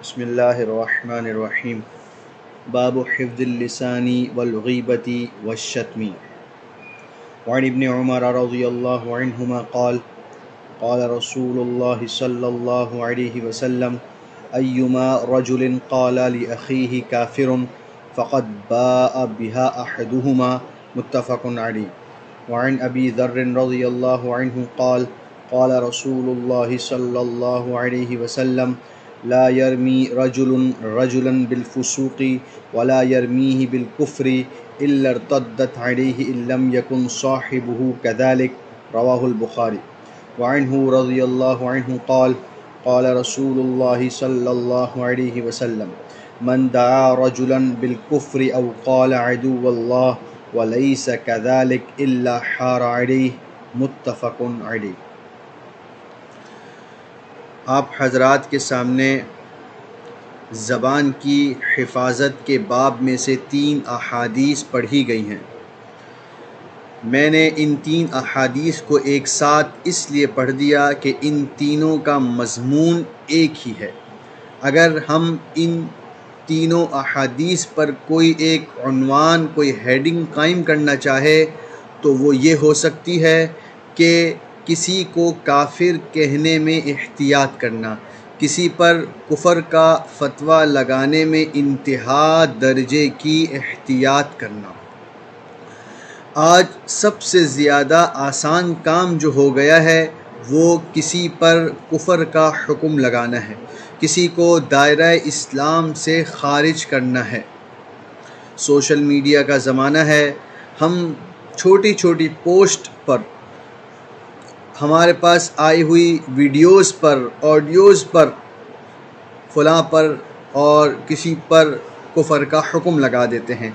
بسم اللہ الرحمن الرحیم باب حفظ اللسان والغیبۃ والشتم وعن ابن عمر رضی اللہ عنہما قال قال رسول اللہ صلی اللہ علیہ وسلم ایما رجل قال لأخیہ کافر فقد باء بها احدہما متفق علیہ وعن ابی ذر رضی اللہ عنہ قال قال رسول اللہ صلی اللہ علیہ وسلم لا يرمي رجل رجلا بالفسوق ولا يرميه بالكفر إلا ارتدت عليه إن لم يكن صاحبه كذلك رواه البخاري وعنه رضي الله عنه قال قال رسول الله صلى الله عليه وسلم من دعا رجلا بالكفر أو قال عدو الله وليس كذلك إلا حار عليه متفق عليه۔ آپ حضرات کے سامنے زبان کی حفاظت کے باب میں سے 3 احادیث پڑھی گئی ہیں۔ میں نے ان 3 احادیث کو ایک ساتھ اس لیے پڑھ دیا کہ ان تینوں کا مضمون ایک ہی ہے۔ اگر ہم ان تینوں احادیث پر کوئی ایک عنوان، کوئی ہیڈنگ قائم کرنا چاہے تو وہ یہ ہو سکتی ہے کہ کسی کو کافر کہنے میں احتیاط کرنا، کسی پر کفر کا فتویٰ لگانے میں انتہا درجے کی احتیاط کرنا۔ آج سب سے زیادہ آسان کام جو ہو گیا ہے وہ کسی پر کفر کا حکم لگانا ہے، کسی کو دائرہ اسلام سے خارج کرنا ہے۔ سوشل میڈیا کا زمانہ ہے، ہم چھوٹی چھوٹی پوسٹ پر، ہمارے پاس آئی ہوئی ویڈیوز پر، آڈیوز پر، فلاں پر اور کسی پر کفر کا حکم لگا دیتے ہیں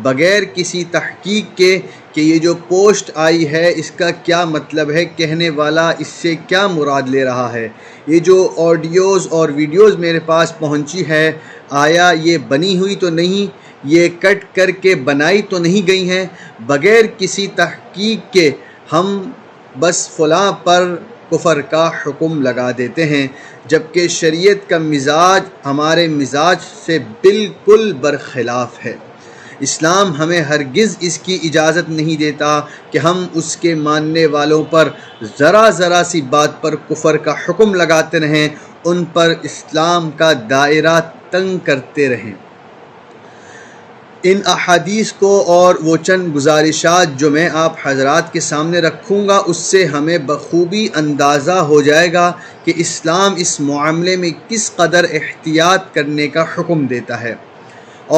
بغیر کسی تحقیق کے کہ یہ جو پوسٹ آئی ہے اس کا کیا مطلب ہے، کہنے والا اس سے کیا مراد لے رہا ہے، یہ جو آڈیوز اور ویڈیوز میرے پاس پہنچی ہے آیا یہ بنی ہوئی تو نہیں، یہ کٹ کر کے بنائی تو نہیں گئی ہیں۔ بغیر کسی تحقیق کے ہم بس فلاں پر کفر کا حکم لگا دیتے ہیں، جبکہ شریعت کا مزاج ہمارے مزاج سے بالکل برخلاف ہے۔ اسلام ہمیں ہرگز اس کی اجازت نہیں دیتا کہ ہم اس کے ماننے والوں پر ذرا سی بات پر کفر کا حکم لگاتے رہیں، ان پر اسلام کا دائرہ تنگ کرتے رہیں۔ ان احادیث کو اور وہ چند گزارشات جو میں آپ حضرات کے سامنے رکھوں گا اس سے ہمیں بخوبی اندازہ ہو جائے گا کہ اسلام اس معاملے میں کس قدر احتیاط کرنے کا حکم دیتا ہے،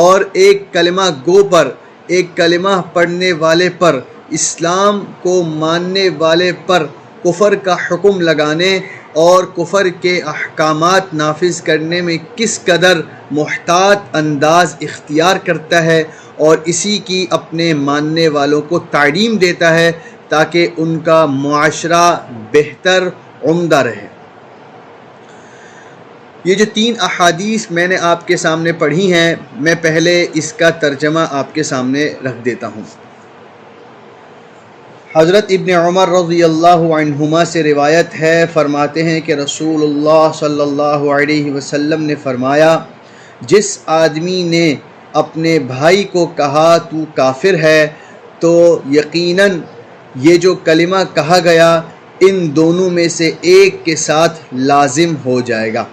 اور ایک کلمہ گو پر، ایک کلمہ پڑھنے والے پر، اسلام کو ماننے والے پر کفر کا حکم لگانے اور کفر کے احکامات نافذ کرنے میں کس قدر محتاط انداز اختیار کرتا ہے، اور اسی کی اپنے ماننے والوں کو تعلیم دیتا ہے تاکہ ان کا معاشرہ بہتر، عمدہ رہے۔ یہ جو 3 احادیث میں نے آپ کے سامنے پڑھی ہیں، میں پہلے اس کا ترجمہ آپ کے سامنے رکھ دیتا ہوں۔ حضرت ابن عمر رضی اللہ عنہما سے روایت ہے، فرماتے ہیں کہ رسول اللہ صلی اللہ علیہ وسلم نے فرمایا، جس آدمی نے اپنے بھائی کو کہا تو کافر ہے تو یقیناً یہ جو کلمہ کہا گیا ان دونوں میں سے ایک کے ساتھ لازم ہو جائے گا۔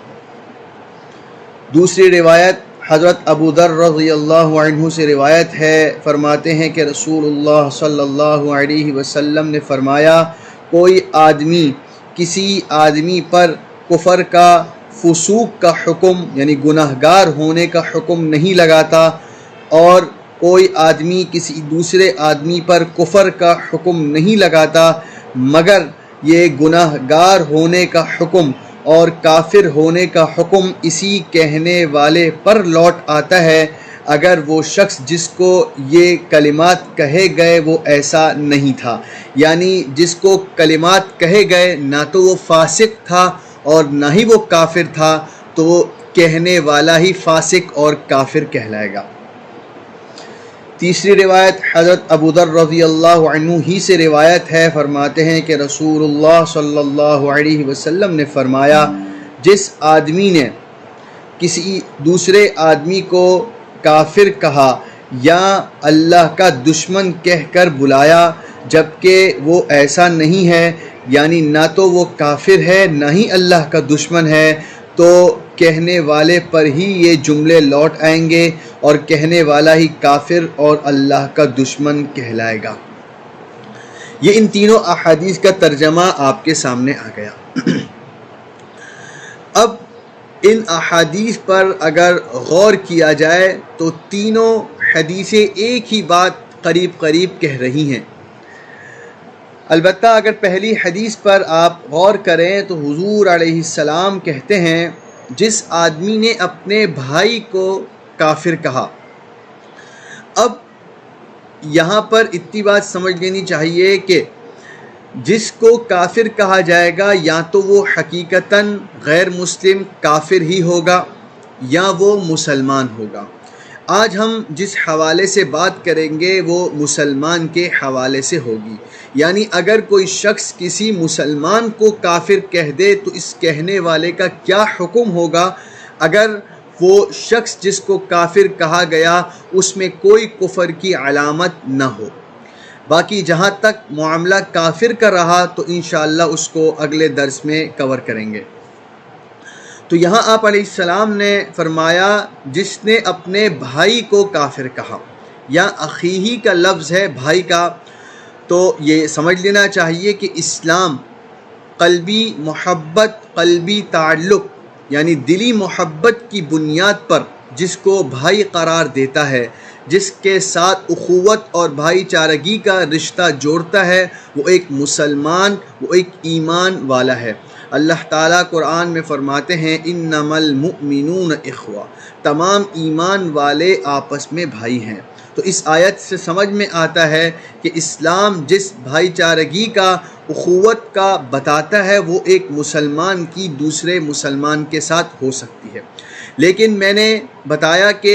دوسری روایت حضرت ابو ذر رضی اللہ عنہ سے روایت ہے، فرماتے ہیں کہ رسول اللہ صلی اللہ علیہ وسلم نے فرمایا، کوئی آدمی کسی آدمی پر کفر کا، فسوق کا حکم یعنی گناہ گار ہونے کا حکم نہیں لگاتا، اور کوئی آدمی کسی دوسرے آدمی پر کفر کا حکم نہیں لگاتا مگر یہ گناہ گار ہونے کا حکم اور کافر ہونے کا حکم اسی کہنے والے پر لوٹ آتا ہے، اگر وہ شخص جس کو یہ کلمات کہے گئے وہ ایسا نہیں تھا، یعنی جس کو کلمات کہے گئے نہ تو وہ فاسق تھا اور نہ ہی وہ کافر تھا، تو وہ کہنے والا ہی فاسق اور کافر کہلائے گا۔ تیسری روایت حضرت ابو ذر رضی اللہ عنہ ہی سے روایت ہے، فرماتے ہیں کہ رسول اللہ صلی اللہ علیہ وسلم نے فرمایا، جس آدمی نے کسی دوسرے آدمی کو کافر کہا یا اللہ کا دشمن کہہ کر بلایا جبکہ وہ ایسا نہیں ہے، یعنی نہ تو وہ کافر ہے نہ ہی اللہ کا دشمن ہے، تو کہنے والے پر ہی یہ جملے لوٹ آئیں گے اور کہنے والا ہی کافر اور اللہ کا دشمن کہلائے گا۔ یہ ان تینوں احادیث کا ترجمہ آپ کے سامنے آ گیا۔ اب ان احادیث پر اگر غور کیا جائے تو تینوں حدیثیں ایک ہی بات قریب قریب کہہ رہی ہیں۔ البتہ اگر پہلی حدیث پر آپ غور کریں تو حضور علیہ السلام کہتے ہیں جس آدمی نے اپنے بھائی کو کافر کہا۔ اب یہاں پر اتنی بات سمجھ لینی چاہیے کہ جس کو کافر کہا جائے گا یا تو وہ حقیقتاً غیر مسلم کافر ہی ہوگا یا وہ مسلمان ہوگا۔ آج ہم جس حوالے سے بات کریں گے وہ مسلمان کے حوالے سے ہوگی، یعنی اگر کوئی شخص کسی مسلمان کو کافر کہہ دے تو اس کہنے والے کا کیا حکم ہوگا اگر وہ شخص جس کو کافر کہا گیا اس میں کوئی کفر کی علامت نہ ہو۔ باقی جہاں تک معاملہ کافر کا رہا تو انشاءاللہ اس کو اگلے درس میں کور کریں گے۔ تو یہاں آپ علیہ السلام نے فرمایا جس نے اپنے بھائی کو کافر کہا، یا اخیہی کا لفظ ہے بھائی کا، تو یہ سمجھ لینا چاہیے کہ اسلام قلبی محبت، قلبی تعلق یعنی دلی محبت کی بنیاد پر جس کو بھائی قرار دیتا ہے، جس کے ساتھ اخوت اور بھائی چارگی کا رشتہ جوڑتا ہے، وہ ایک مسلمان، وہ ایک ایمان والا ہے۔ اللہ تعالیٰ قرآن میں فرماتے ہیں انما المؤمنون اخوہ، تمام ایمان والے آپس میں بھائی ہیں۔ تو اس آیت سے سمجھ میں آتا ہے کہ اسلام جس بھائی چارگی کا، اخوت کا بتاتا ہے وہ ایک مسلمان کی دوسرے مسلمان کے ساتھ ہو سکتی ہے۔ لیکن میں نے بتایا کہ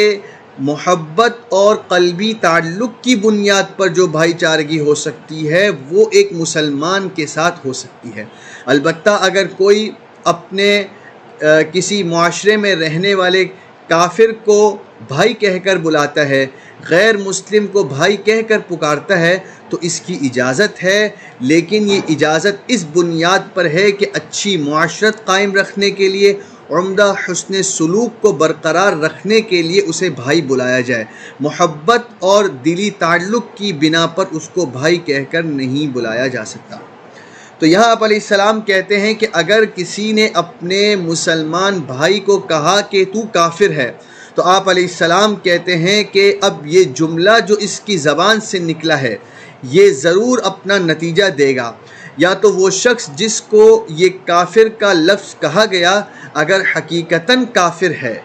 محبت اور قلبی تعلق کی بنیاد پر جو بھائی چارگی ہو سکتی ہے وہ ایک مسلمان کے ساتھ ہو سکتی ہے۔ البتہ اگر کوئی اپنے کسی معاشرے میں رہنے والے کافر کو بھائی کہہ کر بلاتا ہے، غیر مسلم کو بھائی کہہ کر پکارتا ہے تو اس کی اجازت ہے، لیکن یہ اجازت اس بنیاد پر ہے کہ اچھی معاشرت قائم رکھنے کے لیے، عمدہ حسن سلوک کو برقرار رکھنے کے لیے اسے بھائی بلایا جائے۔ محبت اور دلی تعلق کی بنا پر اس کو بھائی کہہ کر نہیں بلایا جا سکتا۔ تو یہاں آپ علیہ السلام کہتے ہیں کہ اگر کسی نے اپنے مسلمان بھائی کو کہا کہ تو کافر ہے، تو آپ علیہ السلام کہتے ہیں کہ اب یہ جملہ جو اس کی زبان سے نکلا ہے یہ ضرور اپنا نتیجہ دے گا۔ یا تو وہ شخص جس کو یہ کافر کا لفظ کہا گیا اگر حقیقتاً کافر ہے،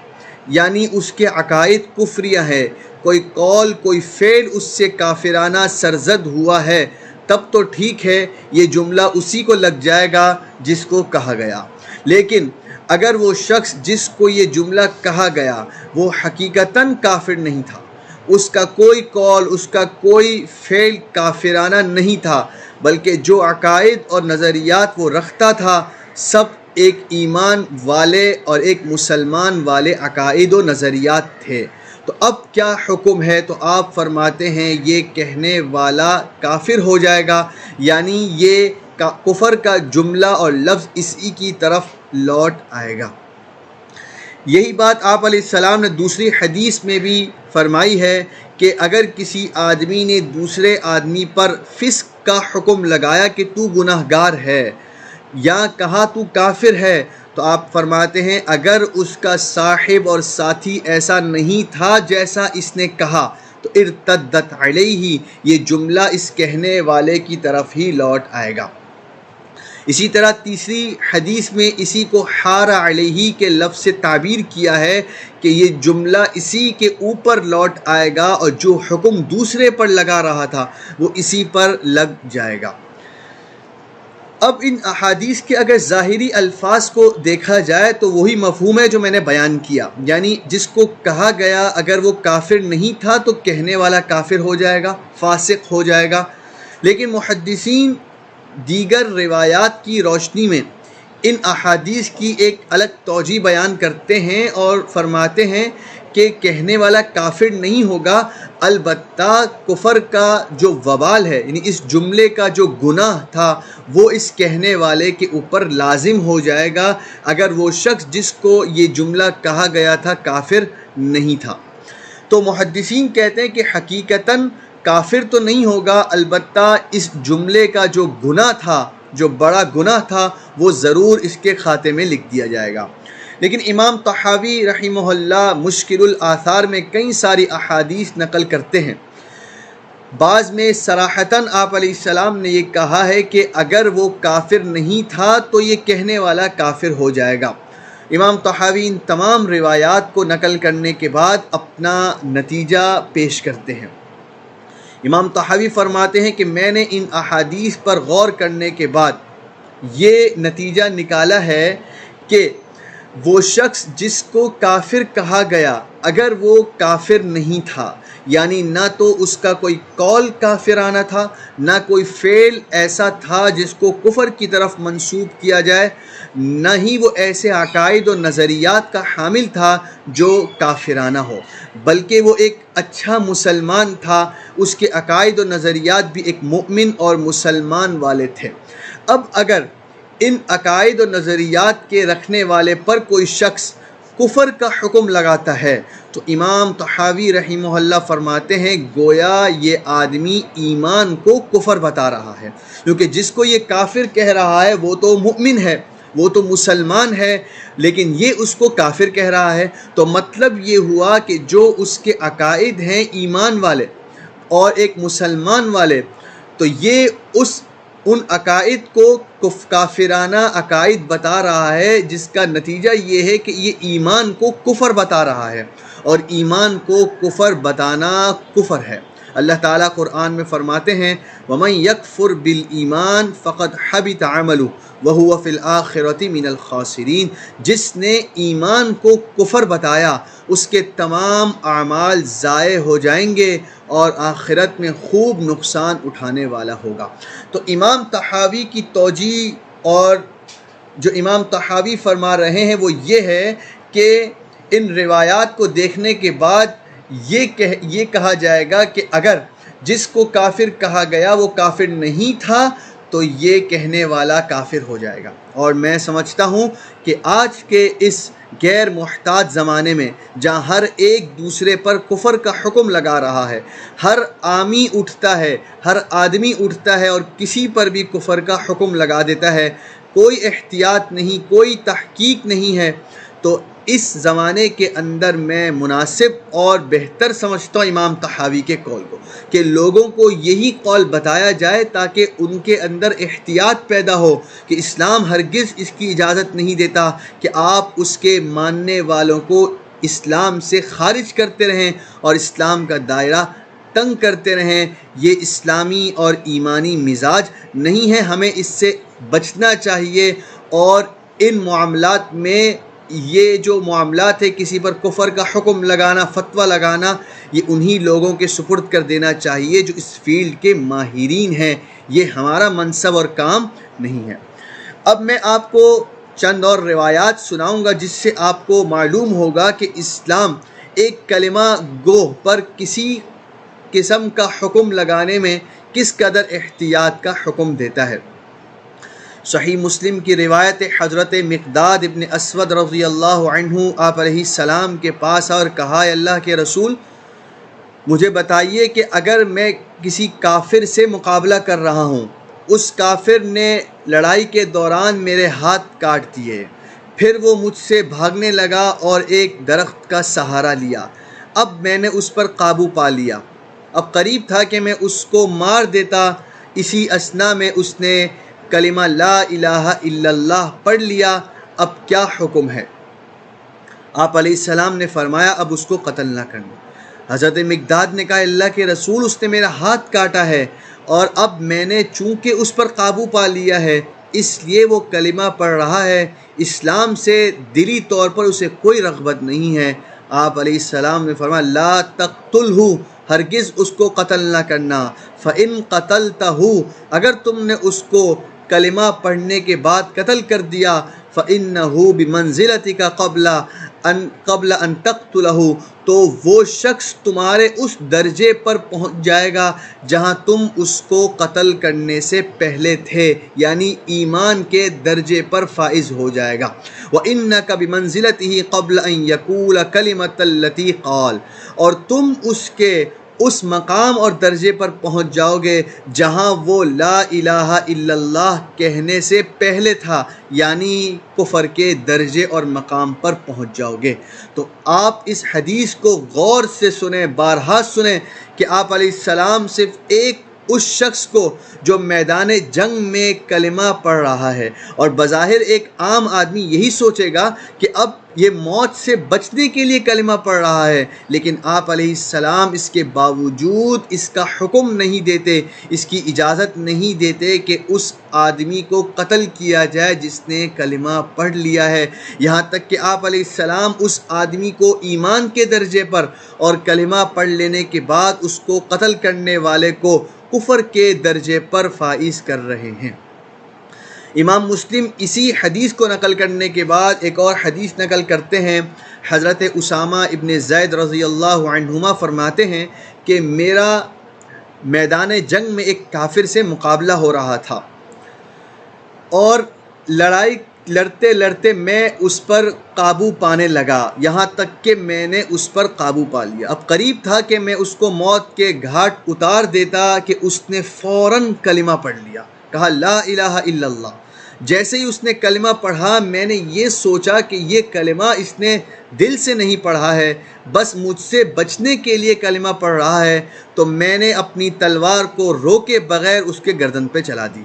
یعنی اس کے عقائد کفریہ ہے، کوئی قول کوئی فعل اس سے کافرانہ سرزد ہوا ہے، تب تو ٹھیک ہے، یہ جملہ اسی کو لگ جائے گا جس کو کہا گیا۔ لیکن اگر وہ شخص جس کو یہ جملہ کہا گیا وہ حقیقتاً کافر نہیں تھا، اس کا کوئی قول، اس کا کوئی فعل کافرانہ نہیں تھا، بلکہ جو عقائد اور نظریات وہ رکھتا تھا سب ایک ایمان والے اور ایک مسلمان والے عقائد و نظریات تھے، تو اب کیا حکم ہے؟ تو آپ فرماتے ہیں یہ کہنے والا کافر ہو جائے گا، یعنی یہ کفر کا جملہ اور لفظ اسی کی طرف لوٹ آئے گا۔ یہی بات آپ علیہ السلام نے دوسری حدیث میں بھی فرمائی ہے کہ اگر کسی آدمی نے دوسرے آدمی پر فسق کا حکم لگایا کہ تو گناہ گار ہے یا کہا تو کافر ہے، تو آپ فرماتے ہیں اگر اس کا صاحب اور ساتھی ایسا نہیں تھا جیسا اس نے کہا تو ارتدت علیہ، یہ جملہ اس کہنے والے کی طرف ہی لوٹ آئے گا۔ اسی طرح تیسری حدیث میں اسی کو حار علیہ کے لفظ سے تعبیر کیا ہے کہ یہ جملہ اسی کے اوپر لوٹ آئے گا اور جو حکم دوسرے پر لگا رہا تھا وہ اسی پر لگ جائے گا۔ اب ان احادیث کے اگر ظاہری الفاظ کو دیکھا جائے تو وہی مفہوم ہے جو میں نے بیان کیا، یعنی جس کو کہا گیا اگر وہ کافر نہیں تھا تو کہنے والا کافر ہو جائے گا، فاسق ہو جائے گا۔ لیکن محدثین دیگر روایات کی روشنی میں ان احادیث کی ایک الگ توجیہ بیان کرتے ہیں اور فرماتے ہیں کہ کہنے والا کافر نہیں ہوگا، البتہ کفر کا جو وبال ہے، یعنی اس جملے کا جو گناہ تھا وہ اس کہنے والے کے اوپر لازم ہو جائے گا اگر وہ شخص جس کو یہ جملہ کہا گیا تھا کافر نہیں تھا۔ تو محدثین کہتے ہیں کہ حقیقتاً کافر تو نہیں ہوگا، البتہ اس جملے کا جو گناہ تھا، جو بڑا گناہ تھا، وہ ضرور اس کے کھاتے میں لکھ دیا جائے گا۔ لیکن امام طحاوی رحمہ اللہ مشکل الآثار میں کئی ساری احادیث نقل کرتے ہیں، بعض میں صراحتاً آپ علیہ السلام نے یہ کہا ہے کہ اگر وہ کافر نہیں تھا تو یہ کہنے والا کافر ہو جائے گا۔ امام طحاوی ان تمام روایات کو نقل کرنے کے بعد اپنا نتیجہ پیش کرتے ہیں۔ امام طحاوی فرماتے ہیں کہ میں نے ان احادیث پر غور کرنے کے بعد یہ نتیجہ نکالا ہے کہ وہ شخص جس کو کافر کہا گیا اگر وہ کافر نہیں تھا، یعنی نہ تو اس کا کوئی قول کافرانہ تھا، نہ کوئی فعل ایسا تھا جس کو کفر کی طرف منسوب کیا جائے، نہ ہی وہ ایسے عقائد و نظریات کا حامل تھا جو کافرانہ ہو، بلکہ وہ ایک اچھا مسلمان تھا، اس کے عقائد و نظریات بھی ایک مومن اور مسلمان والے تھے۔ اب اگر ان عقائد و نظریات کے رکھنے والے پر کوئی شخص کفر کا حکم لگاتا ہے تو امام طحاوی رحمہ اللہ فرماتے ہیں گویا یہ آدمی ایمان کو کفر بتا رہا ہے، کیونکہ جس کو یہ کافر کہہ رہا ہے وہ تو مومن ہے، وہ تو مسلمان ہے، لیکن یہ اس کو کافر کہہ رہا ہے، تو مطلب یہ ہوا کہ جو اس کے عقائد ہیں ایمان والے اور ایک مسلمان والے، تو یہ ان عقائد کو کافرانہ عقائد بتا رہا ہے، جس کا نتیجہ یہ ہے کہ یہ ایمان کو کفر بتا رہا ہے، اور ایمان کو کفر بتانا کفر ہے۔ اللہ تعالیٰ قرآن میں فرماتے ہیں وَمَن يَكْفُرْ بِالْإِيمَانِ فَقَدْ حَبِطَ عَمَلُهُ وَهُوَ فِي الْآخِرَةِ مِنَ الْخَاسِرِينَ، جس نے ایمان کو کفر بتایا اس کے تمام اعمال ضائع ہو جائیں گے اور آخرت میں خوب نقصان اٹھانے والا ہوگا۔ تو امام طحاوی کی توجیہ اور جو امام طحاوی فرما رہے ہیں وہ یہ ہے کہ ان روایات کو دیکھنے کے بعد یہ کہا جائے گا کہ اگر جس کو کافر کہا گیا وہ کافر نہیں تھا تو یہ کہنے والا کافر ہو جائے گا۔ اور میں سمجھتا ہوں کہ آج کے اس غیر محتاط زمانے میں جہاں ہر ایک دوسرے پر کفر کا حکم لگا رہا ہے، ہر عامی اٹھتا ہے، ہر آدمی اٹھتا ہے اور کسی پر بھی کفر کا حکم لگا دیتا ہے، کوئی احتیاط نہیں، کوئی تحقیق نہیں ہے، تو اس زمانے کے اندر میں مناسب اور بہتر سمجھتا ہوں امام طحاوی کے قول کو، کہ لوگوں کو یہی قول بتایا جائے تاکہ ان کے اندر احتیاط پیدا ہو کہ اسلام ہرگز اس کی اجازت نہیں دیتا کہ آپ اس کے ماننے والوں کو اسلام سے خارج کرتے رہیں اور اسلام کا دائرہ تنگ کرتے رہیں۔ یہ اسلامی اور ایمانی مزاج نہیں ہے، ہمیں اس سے بچنا چاہیے، اور ان معاملات میں یہ جو معاملات ہے کسی پر کفر کا حکم لگانا، فتویٰ لگانا، یہ انہی لوگوں کے سپرد کر دینا چاہیے جو اس فیلڈ کے ماہرین ہیں، یہ ہمارا منصب اور کام نہیں ہے۔ اب میں آپ کو چند اور روایات سناؤں گا جس سے آپ کو معلوم ہوگا کہ اسلام ایک کلمہ گوہ پر کسی قسم کا حکم لگانے میں کس قدر احتیاط کا حکم دیتا ہے۔ صحیح مسلم کی روایت حضرت مقداد ابن اسود رضی اللہ عنہ آپ علیہ السلام کے پاس اور کہا اے اللہ کے رسول، مجھے بتائیے کہ اگر میں کسی کافر سے مقابلہ کر رہا ہوں، اس کافر نے لڑائی کے دوران میرے ہاتھ کاٹ دیے، پھر وہ مجھ سے بھاگنے لگا اور ایک درخت کا سہارا لیا، اب میں نے اس پر قابو پا لیا، اب قریب تھا کہ میں اس کو مار دیتا، اسی اثنا میں اس نے کلمہ لا الہ الا اللہ پڑھ لیا، اب کیا حکم ہے؟ آپ علیہ السلام نے فرمایا اب اس کو قتل نہ کرنا۔ حضرت مقداد نے کہا اللہ کے رسول، اس نے میرا ہاتھ کاٹا ہے اور اب میں نے چونکہ اس پر قابو پا لیا ہے اس لیے وہ کلمہ پڑھ رہا ہے، اسلام سے دلی طور پر اسے کوئی رغبت نہیں ہے۔ آپ علیہ السلام نے فرمایا لا تقتلہ، ہرگز اس کو قتل نہ کرنا، فَإِن قَتَلْتَهُ، اگر تم نے اس کو کلمہ پڑھنے کے بعد قتل کر دیا فَإِنَّهُ بِمَنزِلَتِكَ قبل ان تقتلہ، تو وہ شخص تمہارے اس درجے پر پہنچ جائے گا جہاں تم اس کو قتل کرنے سے پہلے تھے، یعنی ایمان کے درجے پر فائز ہو جائے گا۔ وَإِنَّكَ بِمَنزِلَتِهِ قبل ان يقول كلمة التي قال، اور تم اس کے اس مقام اور درجے پر پہنچ جاؤ گے جہاں وہ لا الہ الا اللہ کہنے سے پہلے تھا، یعنی کفر کے درجے اور مقام پر پہنچ جاؤ گے۔ تو آپ اس حدیث کو غور سے سنیں، بارہا سنیں کہ آپ علیہ السلام صرف ایک اس شخص کو جو میدان جنگ میں کلمہ پڑھ رہا ہے، اور بظاہر ایک عام آدمی یہی سوچے گا کہ اب یہ موت سے بچنے کے لیے کلمہ پڑھ رہا ہے، لیکن آپ علیہ السلام اس کے باوجود اس کا حکم نہیں دیتے، اس کی اجازت نہیں دیتے کہ اس آدمی کو قتل کیا جائے جس نے کلمہ پڑھ لیا ہے، یہاں تک کہ آپ علیہ السلام اس آدمی کو ایمان کے درجے پر اور کلمہ پڑھ لینے کے بعد اس کو قتل کرنے والے کو کفر کے درجے پر فائز کر رہے ہیں۔ امام مسلم اسی حدیث کو نقل کرنے کے بعد ایک اور حدیث نقل کرتے ہیں۔ حضرت اسامہ ابن زید رضی اللہ عنہما فرماتے ہیں کہ میرا میدان جنگ میں ایک کافر سے مقابلہ ہو رہا تھا، اور لڑائی لڑتے لڑتے میں اس پر قابو پانے لگا، یہاں تک کہ میں نے اس پر قابو پا لیا۔ اب قریب تھا کہ میں اس کو موت کے گھاٹ اتار دیتا کہ اس نے فوراً کلمہ پڑھ لیا، کہا لا الہ الا اللہ۔ جیسے ہی اس نے کلمہ پڑھا، میں نے یہ سوچا کہ یہ کلمہ اس نے دل سے نہیں پڑھا ہے، بس مجھ سے بچنے کے لیے کلمہ پڑھ رہا ہے، تو میں نے اپنی تلوار کو روکے بغیر اس کے گردن پہ چلا دی،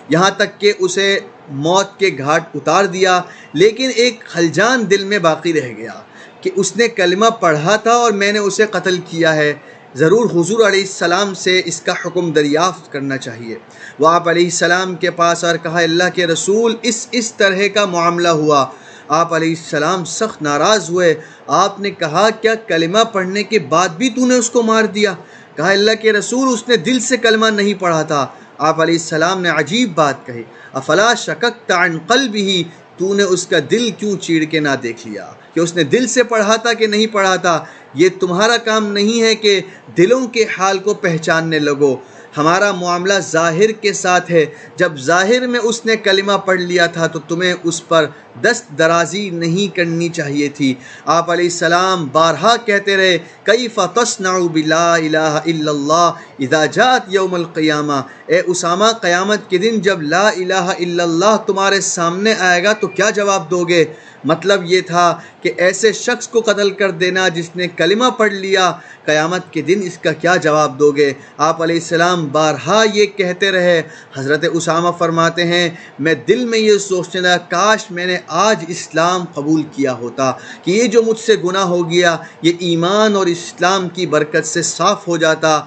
یہاں تک کہ اسے موت کے گھاٹ اتار دیا۔ لیکن ایک خلجان دل میں باقی رہ گیا کہ اس نے کلمہ پڑھا تھا اور میں نے اسے قتل کیا ہے، ضرور حضور علیہ السلام سے اس کا حکم دریافت کرنا چاہیے۔ وہ آپ علیہ السلام کے پاس اور کہا اللہ کے رسول اس طرح کا معاملہ ہوا۔ آپ علیہ السلام سخت ناراض ہوئے۔ آپ نے کہا کیا کلمہ پڑھنے کے بعد بھی تو نے اس کو مار دیا؟ کہا اللہ کے رسول اس نے دل سے کلمہ نہیں پڑھا تھا۔ آپ علیہ السلام نے عجیب بات کہی، افلا شککت عن قلبہ، تو نے اس کا دل کیوں چیڑ کے نہ دیکھ لیا کہ اس نے دل سے پڑھا تھا کہ نہیں پڑھا تھا؟ یہ تمہارا کام نہیں ہے کہ دلوں کے حال کو پہچاننے لگو، ہمارا معاملہ ظاہر کے ساتھ ہے۔ جب ظاہر میں اس نے کلمہ پڑھ لیا تھا تو تمہیں اس پر دست درازی نہیں کرنی چاہیے تھی۔ آپ علیہ السلام بارہا کہتے رہے کیف تصنع بلا الہ الا اللہ اذا جاءت یوم القیامہ، اے اسامہ قیامت کے دن جب لا الہ الا اللہ تمہارے سامنے آئے گا تو کیا جواب دو گے؟ مطلب یہ تھا کہ ایسے شخص کو قتل کر دینا جس نے کلمہ پڑھ لیا، قیامت کے دن اس کا کیا جواب دو گے؟ آپ علیہ السلام بارہا یہ کہتے رہے۔ حضرت اسامہ فرماتے ہیں میں دل میں یہ سوچنے لگا کاش میں نے آج اسلام قبول کیا ہوتا کہ یہ جو مجھ سے گناہ ہو گیا یہ ایمان اور اسلام کی برکت سے صاف ہو جاتا۔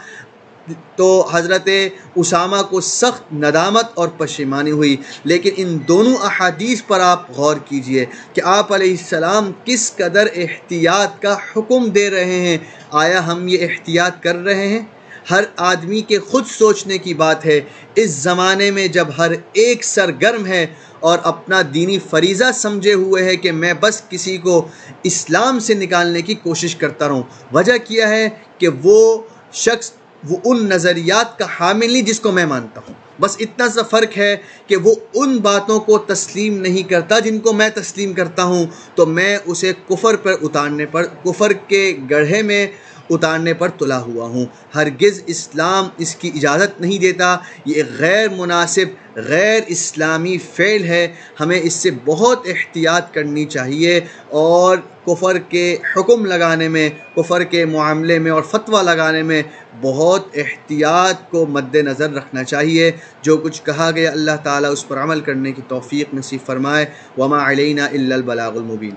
تو حضرت اسامہ کو سخت ندامت اور پشیمانی ہوئی۔ لیکن ان دونوں احادیث پر آپ غور کیجئے کہ آپ علیہ السلام کس قدر احتیاط کا حکم دے رہے ہیں۔ آیا ہم یہ احتیاط کر رہے ہیں؟ ہر آدمی کے خود سوچنے کی بات ہے۔ اس زمانے میں جب ہر ایک سرگرم ہے اور اپنا دینی فریضہ سمجھے ہوئے ہے کہ میں بس کسی کو اسلام سے نکالنے کی کوشش کرتا رہوں، وجہ کیا ہے کہ وہ شخص وہ ان نظریات کا حامل نہیں جس کو میں مانتا ہوں، بس اتنا سا فرق ہے کہ وہ ان باتوں کو تسلیم نہیں کرتا جن کو میں تسلیم کرتا ہوں، تو میں اسے کفر کے گڑھے میں اتارنے پر تلا ہوا ہوں۔ ہرگز اسلام اس کی اجازت نہیں دیتا، یہ ایک غیر مناسب غیر اسلامی فعل ہے، ہمیں اس سے بہت احتیاط کرنی چاہیے، اور کفر کے حکم لگانے میں، کفر کے معاملے میں اور فتویٰ لگانے میں بہت احتیاط کو مد نظر رکھنا چاہیے۔ جو کچھ کہا گیا اللہ تعالیٰ اس پر عمل کرنے کی توفیق نصیب فرمائے۔ وما علینا الا البلاغ المبین۔